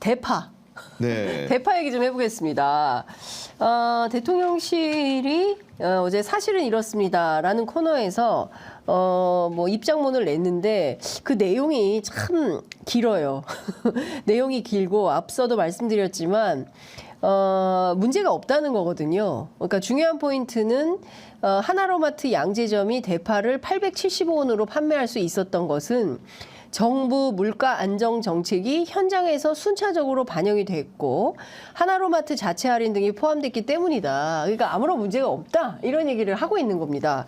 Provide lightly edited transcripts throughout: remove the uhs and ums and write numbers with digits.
대파. 네. 대파 얘기 좀 해보겠습니다. 대통령실이 어제 사실은 이렇습니다라는 코너에서 뭐 입장문을 냈는데 그 내용이 참 길어요. 내용이 길고 앞서도 말씀드렸지만 문제가 없다는 거거든요. 그러니까 중요한 포인트는 하나로마트 양재점이 대파를 875원으로 판매할 수 있었던 것은 정부 물가 안정 정책이 현장에서 순차적으로 반영이 됐고 하나로마트 자체 할인 등이 포함됐기 때문이다. 그러니까 아무런 문제가 없다. 이런 얘기를 하고 있는 겁니다.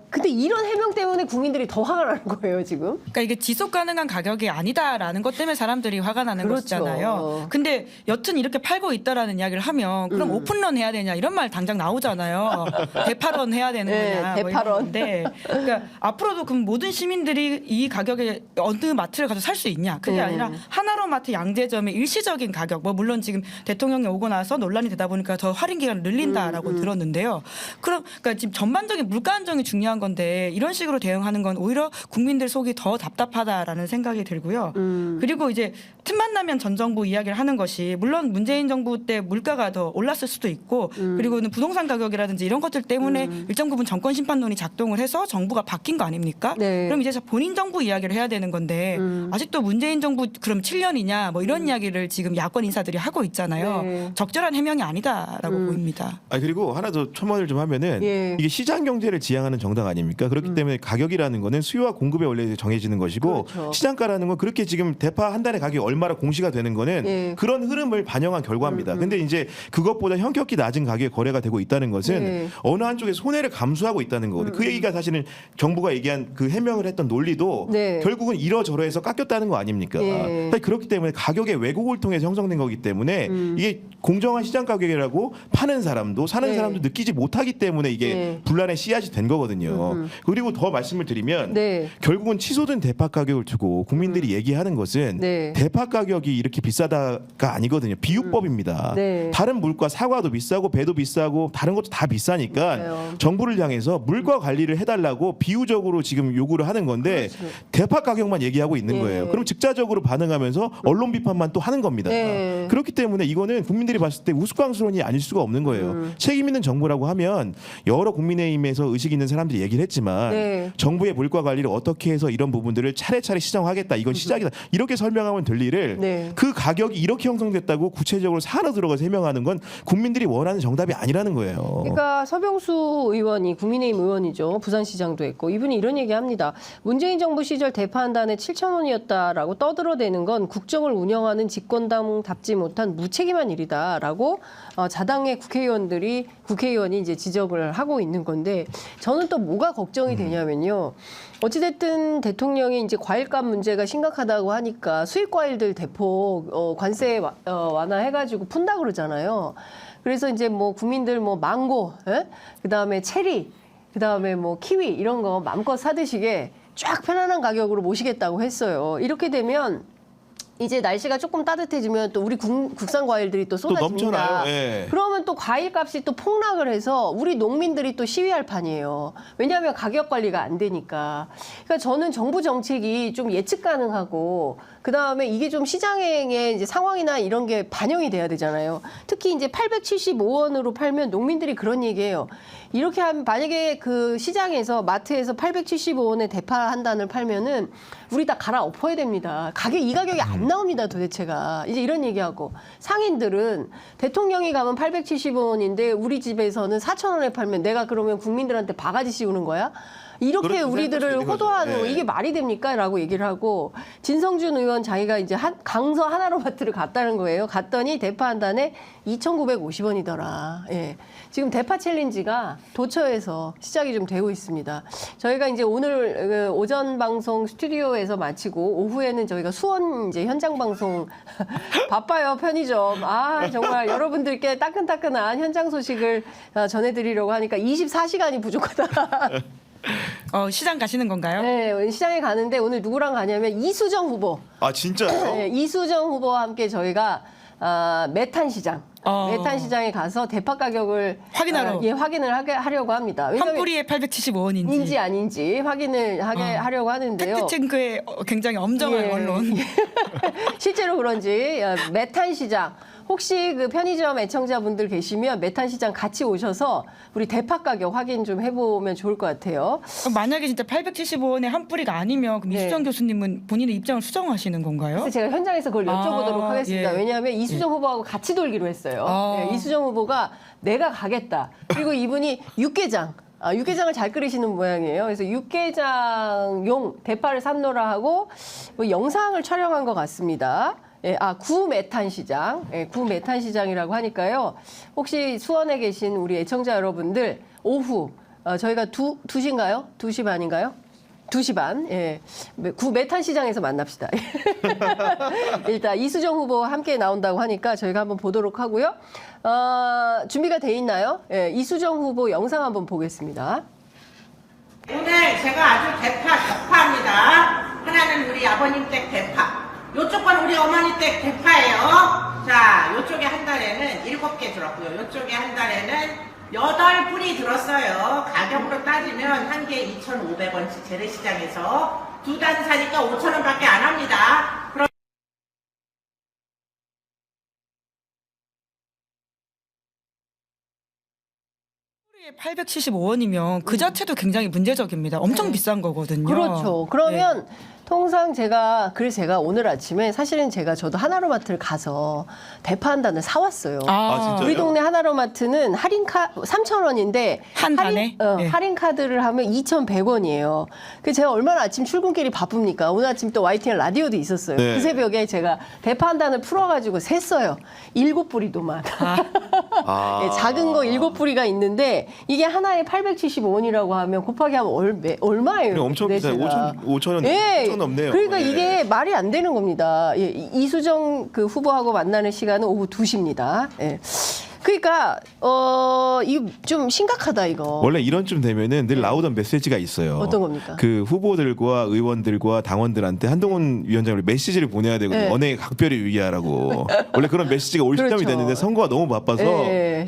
근데 이런 해명 때문에 국민들이 더 화가 나는 거예요, 지금. 그러니까 이게 지속 가능한 가격이 아니다라는 것 때문에 사람들이 화가 나는 그렇죠. 것이잖아요. 근데 여튼 이렇게 팔고 있다라는 이야기를 하면 그럼 오픈런 해야 되냐 이런 말 당장 나오잖아요. 대파런 해야 되는 거냐. 네, 대파런. 그러니까 앞으로도 그럼 모든 시민들이 이 가격에 어느 마트를 가서 살 수 있냐. 그게 아니라 하나로마트 양재점의 일시적인 가격. 뭐 물론 지금 대통령이 오고 나서 논란이 되다 보니까 더 할인 기간을 늘린다라고 들었는데요. 그러니까 지금 전반적인 물가 안정이 중요한 건데 이런 식으로 대응하는 건 오히려 국민들 속이 더 답답하다라는 생각이 들고요. 그리고 이제 틈만 나면 전 정부 이야기를 하는 것이 물론 문재인 정부 때 물가가 더 올랐을 수도 있고 그리고는 부동산 가격이라든지 이런 것들 때문에 일정 부분 정권 심판론이 작동을 해서 정부가 바뀐 거 아닙니까? 네. 그럼 이제 본인 정부 이야기를 해야 되는 건데 아직도 문재인 정부 그럼 7년이냐 뭐 이런 이야기를 지금 야권 인사들이 하고 있잖아요. 네. 적절한 해명이 아니다라고 보입니다. 그리고 하나 더 첨언을 좀 하면은 예. 이게 시장 경제를 지향하는 정당 아닙니까? 그렇기 때문에 가격이라는 거는 수요와 공급에 원래 정해지는 것이고 그렇죠. 시장가라는 건 그렇게 지금 대파 한 달에 가격이 얼마나 공시가 되는 거는 예. 그런 흐름을 반영한 결과입니다. 근데 이제 그것보다 현격히 낮은 가격에 거래가 되고 있다는 것은 예. 어느 한쪽에 손해를 감수하고 있다는 거거든요. 그 얘기가 사실은 정부가 얘기한 그 해명을 했던 논리도 네. 결국은 이러저러해서 깎였다는 거 아닙니까? 예. 사실 그렇기 때문에 가격의 왜곡을 통해서 형성된 거기 때문에 이게 공정한 시장 가격이라고 파는 사람도 사는 네. 사람도 느끼지 못하기 때문에 이게 네. 분란의 씨앗이 된 거거든요. 그리고 더 말씀을 드리면 네. 결국은 치솟은 대파 가격을 두고 국민들이 얘기하는 것은 네. 대파 가격이 이렇게 비싸다가 아니거든요. 비유법입니다. 네. 다른 물가 사과도 비싸고 배도 비싸고 다른 것도 다 비싸니까 맞아요. 정부를 향해서 물가 관리를 해달라고 비유적으로 지금 요구를 하는 건데 그렇죠. 대파 가격만 얘기하고 있는 네. 거예요. 그럼 즉자적으로 반응하면서 언론 비판만 또 하는 겁니다. 네. 그렇기 때문에 이거는 국민들이 봤을 때 우스꽝스러운이 아닐 수가 없는 거예요. 책임 있는 정부라고 하면 여러 국민의힘에서 의식 있는 사람들이 얘기를 했지만 네. 정부의 물가 관리를 어떻게 해서 이런 부분들을 차례차례 시정하겠다. 이건 시작이다. 이렇게 설명하면 될 일을 네. 그 가격이 이렇게 형성됐다고 구체적으로 사안으로 들어가서 해명하는 건 국민들이 원하는 정답이 아니라는 거예요. 그러니까 서병수 의원이 국민의힘 의원이죠. 부산시장도 했고 이분이 이런 얘기합니다. 문재인 정부 시절 대파 한 단에 7,000원이었다라고 떠들어대는 건 국정을 운영하는 집권당답지 못한 무책임한 일이다라고 자당의 국회의원이 이제 지적을 하고 있는 건데 저는 또 뭐가 걱정이 되냐면요. 어찌됐든 대통령이 이제 과일값 문제가 심각하다고 하니까 수입 과일들 대폭 관세 완화해가지고 푼다 그러잖아요. 그래서 이제 뭐 국민들 뭐 망고, 그다음에 체리, 그다음에 뭐 키위 이런 거 마음껏 사드시게 쫙 편안한 가격으로 모시겠다고 했어요. 이렇게 되면 이제 날씨가 조금 따뜻해지면 또 우리 국산 과일들이 또 쏟아집니다. 넘쳐나요. 예. 그러면 또 과일값이 또 폭락을 해서 우리 농민들이 또 시위할 판이에요. 왜냐하면 가격 관리가 안 되니까. 그러니까 저는 정부 정책이 좀 예측 가능하고 그다음에 이게 좀 시장의 이제 상황이나 이런 게 반영이 돼야 되잖아요. 특히 이제 875원으로 팔면 농민들이 그런 얘기해요. 이렇게 하면 만약에 그 시장에서 마트에서 875원에 대파 한 단을 팔면은 우리 다 갈아엎어야 됩니다. 이 가격이 안 나옵니다, 도대체가. 이제 이런 얘기하고 상인들은 대통령이 가면 875원인데 우리 집에서는 4,000원에 팔면 내가 그러면 국민들한테 바가지 씌우는 거야? 이렇게 그렇게 우리들을 생각할 수 있는 호도하는 거죠. 거 이게 말이 됩니까? 라고 얘기를 하고 진성준 의원 자기가 이제 강서 하나로마트를 갔다는 거예요. 갔더니 대파 한 단에 2,950원이더라. 예. 지금 대파 챌린지가 도처에서 시작이 좀 되고 있습니다. 저희가 이제 오늘 오전 방송 스튜디오에서 마치고 오후에는 저희가 수원 이제 현장 방송 바빠요, 편의점. 정말 여러분들께 따끈따끈한 현장 소식을 전해드리려고 하니까 24시간이 부족하다. 시장 가시는 건가요? 네, 시장에 가는데 오늘 누구랑 가냐면 이수정 후보. 아 진짜요? 네, 이수정 후보와 함께 저희가 메탄 시장. 메탄 시장에 가서 대파 가격을 확인하러. 확인을 하려고 합니다. 한 뿌리에 875원인지 인지 아닌지 확인을 하려고 하는데요. 팩트체크에 굉장히 엄정한 예. 언론. 실제로 그런지 메탄 시장 혹시 그 편의점 애청자분들 계시면 메탄 시장 같이 오셔서 우리 대파 가격 확인 좀 해보면 좋을 것 같아요. 그럼 만약에 진짜 875원에 한 뿌리가 아니면 그럼 네. 이수정 교수님은 본인의 입장을 수정하시는 건가요? 그래서 제가 현장에서 그걸 여쭤보도록 하겠습니다. 예. 왜냐하면 이수정 후보하고 같이 돌기로 했어요. 예, 이수정 후보가 내가 가겠다. 그리고 이분이 육개장. 육개장을 잘 끓이시는 모양이에요. 그래서 육개장용 대파를 샀노라 하고 뭐 영상을 촬영한 것 같습니다. 예, 구메탄 시장, 구메탄 시장이라고 하니까요. 혹시 수원에 계신 우리 애청자 여러분들 오후 저희가 2시인가요? 2시 반인가요? 2시 반, 예. 구메탄 시장에서 만납시다. 일단 이수정 후보와 함께 나온다고 하니까 저희가 한번 보도록 하고요. 준비가 돼 있나요? 예, 이수정 후보 영상 한번 보겠습니다. 오늘 제가 아주 대파합니다. 하나는 우리 아버님 댁 대파. 요쪽 건 우리 어머니 댁 대파예요. 자, 요쪽에 한 달에는 7개 들었고요. 요쪽에 한 달에는 8뿌리 들었어요. 가격으로 따지면 한 개에 2,500원씩 재래시장에서 2단 사니까 5,000원밖에 안 합니다. 그럼 875원이면 그 자체도 굉장히 문제적입니다. 엄청 비싼 거거든요. 그렇죠. 그러면 통상 제가 오늘 아침에 사실은 저도 하나로마트를 가서 대파 한 단을 사왔어요. 진짜요? 우리 동네 하나로마트는 할인 3,000원인데 한 단에? 예. 할인 카드를 하면 2,100원이에요. 그 제가 얼마나 아침 출근길이 바쁩니까? 오늘 아침 또 YTN 라디오도 있었어요. 네. 그 새벽에 제가 대파 한 단을 풀어가지고 셌어요. 7뿌리도만. 예, 작은 거 7뿌리가 있는데 이게 하나에 875원이라고 하면 곱하기 하면 얼마예요? 엄청 비싸요. 내지가. 5,000원 예. 넘네요. 그러니까 예. 이게 말이 안 되는 겁니다. 예, 이수정 그 후보하고 만나는 시간은 오후 2시입니다. 예. 그러니까 이거 좀 심각하다 이거. 원래 이런쯤 되면은 늘 나오던 메시지가 있어요. 어떤 겁니까? 그 후보들과 의원들과 당원들한테 한동훈 위원장이 메시지를 보내야 되거든요. 네. 언행의 각별히 유의하라고. 원래 그런 메시지가 올 시점이 그렇죠. 됐는데 선거가 너무 바빠서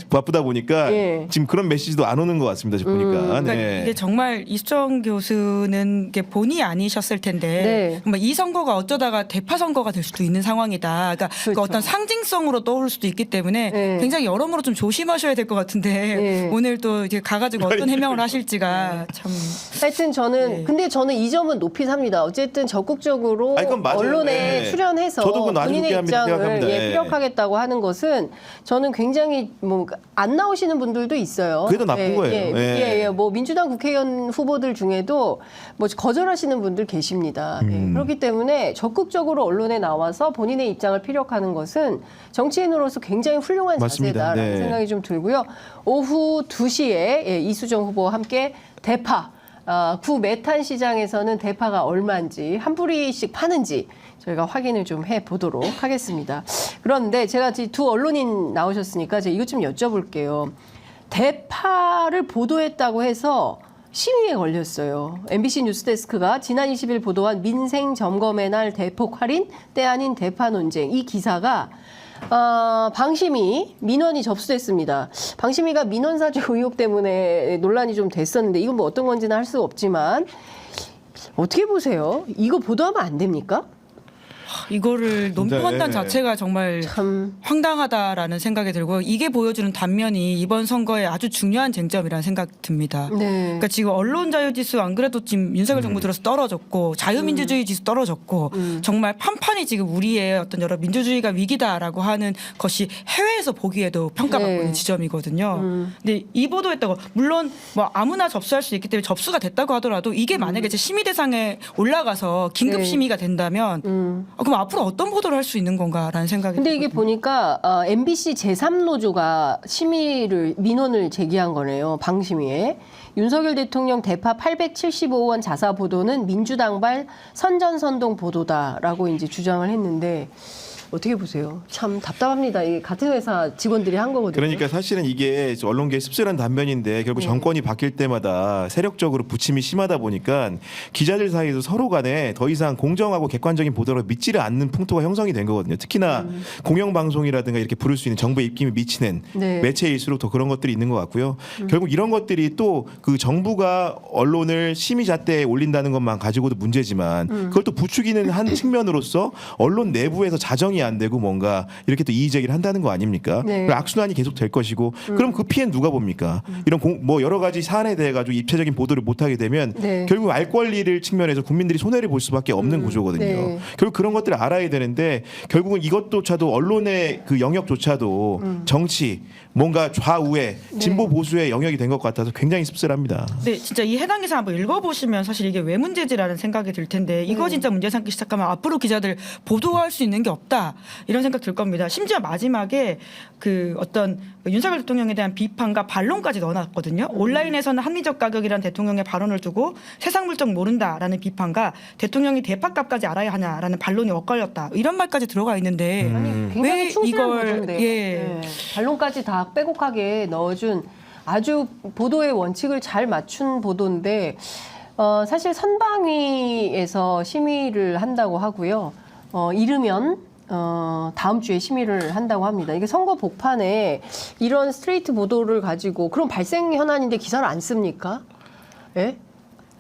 바쁘다 보니까 예. 지금 그런 메시지도 안 오는 것 같습니다. 지금 보니까. 그러니까 네. 이게 정말 이수정 교수는 이게 본의 아니셨을 텐데 네. 정말 이 선거가 어쩌다가 대파 선거가 될 수도 있는 상황이다. 그러니까 그 그렇죠. 어떤 상징성으로 떠올 수도 있기 때문에 네. 굉장히 여러모로 좀 조심하셔야 될 것 같은데 네. 오늘 또 이제 가가지고 어떤 해명을 하실지가 참. 하여튼 저는 근데 저는 이 점은 높이 삽니다. 어쨌든 적극적으로 아니, 그건 맞아요. 언론에 네. 출연해서 저도 그건 아주 본인의 좋게 입장을 생각합니다. 피력하겠다고 하는 것은 저는 굉장히 안 나오시는 분들도 있어요. 그게 더 나쁜 거예요. 예. 뭐 민주당 국회의원 후보들 중에도 뭐 거절하시는 분들 계십니다. 예. 그렇기 때문에 적극적으로 언론에 나와서 본인의 입장을 피력하는 것은 정치인으로서 굉장히 훌륭한 맞습니다. 자세다라는 네. 생각이 좀 들고요. 오후 2시에 이수정 후보와 함께 대파 구메탄 시장에서는 대파가 얼마인지 한 뿌리씩 파는지 저희가 확인을 좀 해보도록 하겠습니다. 그런데 제가 두 언론인 나오셨으니까 제가 이것 좀 여쭤볼게요. 대파를 보도했다고 해서 심의에 걸렸어요. MBC 뉴스데스크가 지난 20일 보도한 민생 점검의 날 대폭 할인 때 아닌 대파 논쟁 이 기사가 방심위 민원이 접수됐습니다. 방심위가 민원사주 의혹 때문에 논란이 좀 됐었는데 이건 뭐 어떤 건지는 할 수 없지만 어떻게 보세요? 이거 보도하면 안 됩니까? 이거를 논평한다는 네. 자체가 정말 참 황당하다라는 생각이 들고 이게 보여주는 단면이 이번 선거에 아주 중요한 쟁점이라는 생각 듭니다. 네. 그러니까 지금 언론 자유 지수 안 그래도 지금 윤석열 정부 들어서 떨어졌고 자유민주주의 지수 떨어졌고 정말 판판이 지금 우리의 어떤 여러 민주주의가 위기다라고 하는 것이 해외에서 보기에도 평가받고 네. 있는 지점이거든요. 근데 이 보도했다고 물론 뭐 아무나 접수할 수 있기 때문에 접수가 됐다고 하더라도 이게 만약에 이제 심의 대상에 올라가서 긴급 네. 심의가 된다면 그럼 앞으로 어떤 보도를 할 수 있는 건가라는 생각이 근데 이게 들거든요. 보니까 MBC 제3노조가 민원을 제기한 거네요. 방심위에. 윤석열 대통령 대파 875원 자사 보도는 민주당발 선전선동 보도다라고 이제 주장을 했는데 어떻게 보세요? 참 답답합니다. 이게 같은 회사 직원들이 한 거거든요. 그러니까 사실은 이게 언론계의 씁쓸한 단면인데 결국 네. 정권이 바뀔 때마다 세력적으로 부침이 심하다 보니까 기자들 사이에서 서로 간에 더 이상 공정하고 객관적인 보도를 믿지를 않는 풍토가 형성이 된 거거든요. 특히나 공영방송이라든가 이렇게 부를 수 있는 정부의 입김에 미치는 네. 매체일수록 더 그런 것들이 있는 것 같고요. 결국 이런 것들이 또 그 정부가 언론을 심의잣대에 올린다는 것만 가지고도 문제지만 그걸 또 부추기는 한 측면으로서 언론 내부에서 자정이 안 되고 뭔가 이렇게 또 이의 제기를 한다는 거 아닙니까? 네. 그럼 악순환이 계속 될 것이고 그럼 그 피해는 누가 봅니까? 이런 뭐 여러 가지 사안에 대해 가지고 입체적인 보도를 못 하게 되면 네. 결국 알 권리를 측면에서 국민들이 손해를 볼 수밖에 없는 구조거든요. 네. 결국 그런 것들을 알아야 되는데 결국은 이것조차도 언론의 그 영역조차도 정치 뭔가 좌우의 진보 보수의 영역이 된 것 같아서 굉장히 씁쓸합니다. 네, 진짜 이 해당 기사 한번 읽어보시면 사실 이게 왜 문제지라는 생각이 들 텐데 이거 진짜 문제 삼기 시작하면 앞으로 기자들 보도할 수 있는 게 없다 이런 생각 들 겁니다. 심지어 마지막에 그 어떤 윤석열 대통령에 대한 비판과 반론까지 넣어놨거든요. 온라인에서는 합리적 가격이라는 대통령의 발언을 두고 세상 물정 모른다라는 비판과 대통령이 대파값까지 알아야 하냐라는 반론이 엇갈렸다 이런 말까지 들어가 있는데 아니, 굉장히 왜 충실한 이걸 보도인데 예. 반론까지 다 빼곡하게 넣어준 아주 보도의 원칙을 잘 맞춘 보도인데 사실 선방위에서 심의를 한다고 하고요. 이르면 다음 주에 심의를 한다고 합니다. 이게 선거 복판에 이런 스트레이트 보도를 가지고 그럼 발생 현안인데 기사를 안 씁니까? 예?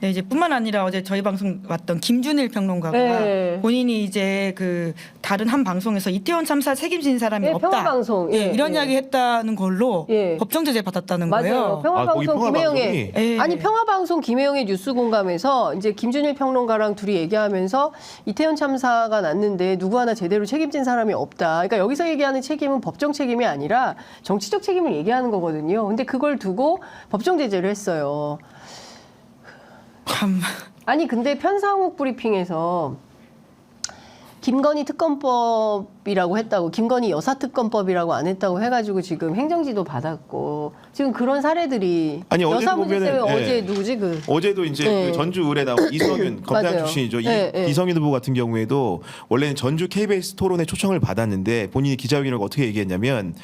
네, 이제 뿐만 아니라 어제 저희 방송 왔던 김준일 평론가가 네. 본인이 이제 그 다른 한 방송에서 이태원 참사 책임진 사람이 예, 없다. 평화방송. 예, 이런 예. 이야기 했다는 걸로 예. 법정 제재 받았다는 맞아요. 거예요. 거기 평화방송 김혜영의 평화방송이? 예. 아니 평화방송 김혜영의 뉴스 공감에서 이제 김준일 평론가랑 둘이 얘기하면서 이태원 참사가 났는데 누구 하나 제대로 책임진 사람이 없다. 그러니까 여기서 얘기하는 책임은 법정 책임이 아니라 정치적 책임을 얘기하는 거거든요. 근데 그걸 두고 법정 제재를 했어요. 참. 아니 근데 편상욱 브리핑에서 김건희 특검법이라고 했다고 김건희 여사특검법이라고 안 했다고 해가지고 지금 행정지도 받았고 지금 그런 사례들이 아니, 어제도 여사 문제 때문에 보면은, 어제 예. 누구지 그 어제도 이제 네. 그 전주 의뢰 나온 이성윤 검사 맞아요. 출신이죠. 네, 네. 이성윤 후보 같은 경우에도 원래는 전주 KBS 토론에 초청을 받았는데 본인이 기자회견을 어떻게 얘기했냐면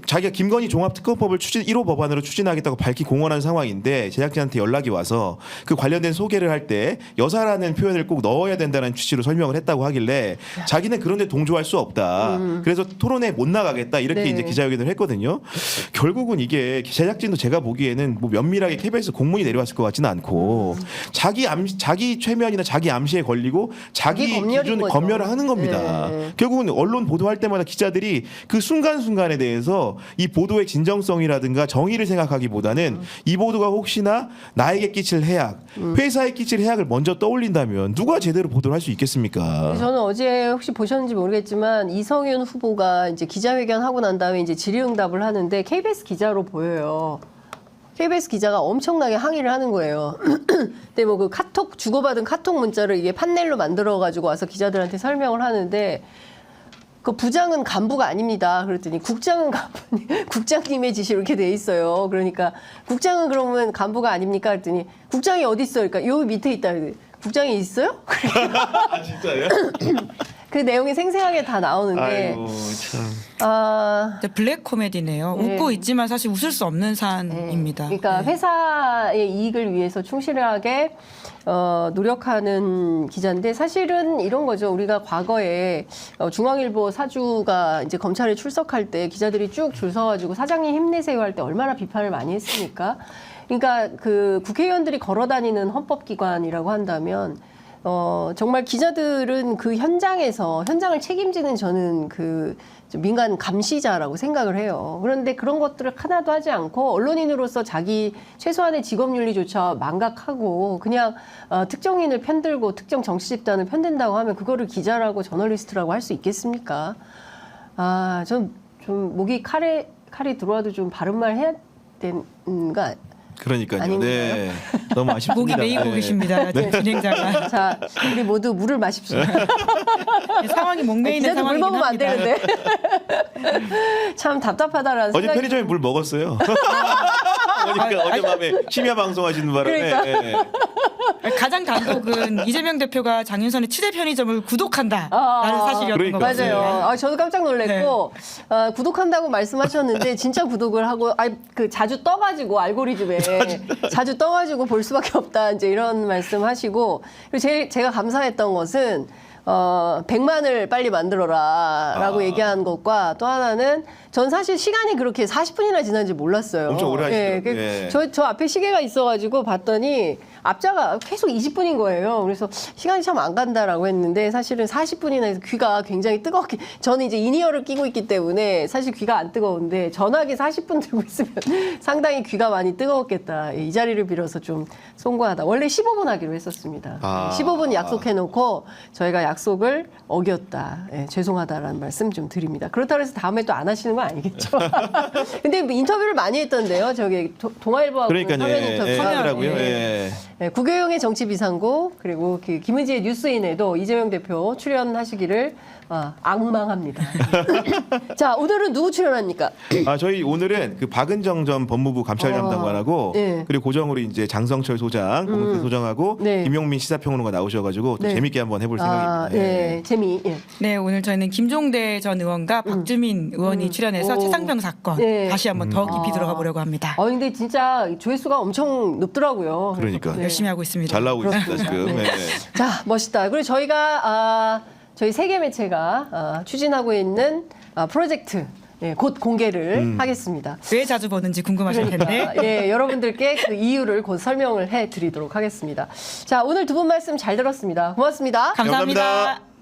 자기가 김건희 종합특검법을 1호 법안으로 추진하겠다고 밝히 공언한 상황인데 제작진한테 연락이 와서 그 관련된 소개를 할 때 여사라는 표현을 꼭 넣어야 된다는 취지로 설명을 했다고 하길래 자기는 그런데 동조할 수 없다. 그래서 토론에 못 나가겠다 이렇게 네. 이제 기자회견을 했거든요. 결국은 이게 제작진도 제가 보기에는 뭐 면밀하게 KBS 공문이 내려왔을 것 같지는 않고 자기 최면이나 자기 암시에 걸리고 자기 그게 검열인 기준 거죠. 검열을 하는 겁니다. 네. 결국은 언론 보도할 때마다 기자들이 그 순간순간에 대해서 이 보도의 진정성이라든가 정의를 생각하기보다는 이 보도가 혹시나 나에게 끼칠 해악, 회사에 끼칠 해악을 먼저 떠올린다면 누가 제대로 보도를 할 수 있겠습니까? 저는 어제 혹시 보셨는지 모르겠지만 이성윤 후보가 이제 기자회견 하고 난 다음에 이제 질의응답을 하는데 KBS 기자로 보여요. KBS 기자가 엄청나게 항의를 하는 거예요. 근데 뭐 그 카톡 주고받은 카톡 문자를 이게 판넬로 만들어 가지고 와서 기자들한테 설명을 하는데 그 부장은 간부가 아닙니다. 그랬더니 국장은 국장님의 지시로 이렇게 돼 있어요. 그러니까 국장은 그러면 간부가 아닙니까? 그랬더니 국장이 어디 있어요? 그러니까 여기 밑에 있다. 국장이 있어요? 아 진짜요? 그 내용이 생생하게 다 나오는데 아이고 참. 아 이제 블랙 코미디네요. 네. 웃고 있지만 사실 웃을 수 없는 사안입니다. 그러니까 네. 회사의 이익을 위해서 충실하게 노력하는 기자인데 사실은 이런 거죠. 우리가 과거에 중앙일보 사주가 이제 검찰에 출석할 때 기자들이 쭉 줄 서가지고 사장님 힘내세요 할 때 얼마나 비판을 많이 했습니까? 그러니까 그 국회의원들이 걸어다니는 헌법기관이라고 한다면 정말 기자들은 그 현장을 책임지는 저는 그 민간 감시자라고 생각을 해요. 그런데 그런 것들을 하나도 하지 않고 언론인으로서 자기 최소한의 직업윤리조차 망각하고 그냥 특정인을 편들고 특정 정치 집단을 편든다고 하면 그거를 기자라고 저널리스트라고 할 수 있겠습니까? 아, 전 좀 목이 칼이 들어와도 좀 바른 말 해야 되는 거 그러니까요. 아닌가요? 네. 너무 아쉽습니다. 목이 메이고 네. 계십니다. 진행자가. 자, 우리 모두 물을 마십시오. 상황이 목매이는 기자들 물 상황이긴 먹으면 안 합니다. 되는데. 참 답답하다라는 어제 생각이 편의점에 물 먹었어요. 그러니까 어제 밤에 심야 방송하시는 바람에. 그러니까. 예. 가장 단독은 이재명 대표가 장윤선의 치대 편의점을 구독한다라는 아, 사실이었던 그러니까. 것 같아요. 맞아요. 아, 저도 깜짝 놀랐고 구독한다고 말씀하셨는데 진짜 구독을 하고 그 자주 떠가지고 알고리즘에 자주 떠가지고 볼 수밖에 없다 이제 이런 말씀하시고 그리고 제가 감사했던 것은 100만을 빨리 만들어라라고 얘기한 것과 또 하나는 전 사실 시간이 그렇게 40분이나 지난지 몰랐어요. 엄청 오래 하시더라고요. 예. 저 앞에 시계가 있어가지고 봤더니 앞자가 계속 20분인 거예요. 그래서 시간이 참 안 간다라고 했는데 사실은 40분이나 해서 귀가 굉장히 뜨겁게 저는 이제 인이어를 끼고 있기 때문에 사실 귀가 안 뜨거운데 전화기 40분 들고 있으면 상당히 귀가 많이 뜨거웠겠다. 이 자리를 빌어서 좀 송구하다. 원래 15분 하기로 했었습니다. 아. 15분 약속해놓고 저희가 약속을 어겼다. 예, 죄송하다라는 말씀 좀 드립니다. 그렇다고 해서 다음에 또 안 하시는 건 아니겠죠. 근데 뭐 인터뷰를 많이 했던데요. 저기 동아일보하고 그러니까요. 서면 예, 인터뷰 예, 하더라고요. 예. 네, 구교영의 정치비상구 그리고 그 김은지의 뉴스인에도 이재명 대표 출연하시기를 악망합니다. 자, 오늘은 누구 출연합니까? 저희 오늘은 그 박은정 전 법무부 감찰장관하고 네. 그리고 고정으로 이제 장성철 소장, 공동대 소장하고 네. 김용민 시사평론가 나오셔가지고 또 네. 재밌게 한번 해볼 생각입니다. 네, 재미. 예. 네, 오늘 저희는 김종대 전 의원과 박주민 의원이 출연해서 오. 최상병 사건 네. 다시 한번 더 깊이 들어가 보려고 합니다. 근데 진짜 조회수가 엄청 높더라고요. 그러니까. 네. 열심히 하고 있습니다. 잘 나오고 있습니다 지금. 네. 자, 멋있다. 그리고 저희가 저희 세계 매체가 추진하고 있는 프로젝트 곧 공개를 하겠습니다. 왜 자주 보는지 궁금하실 텐데. 예, 여러분들께 그 이유를 곧 설명을 해드리도록 하겠습니다. 자, 오늘 두 분 말씀 잘 들었습니다. 고맙습니다. 감사합니다. 감사합니다.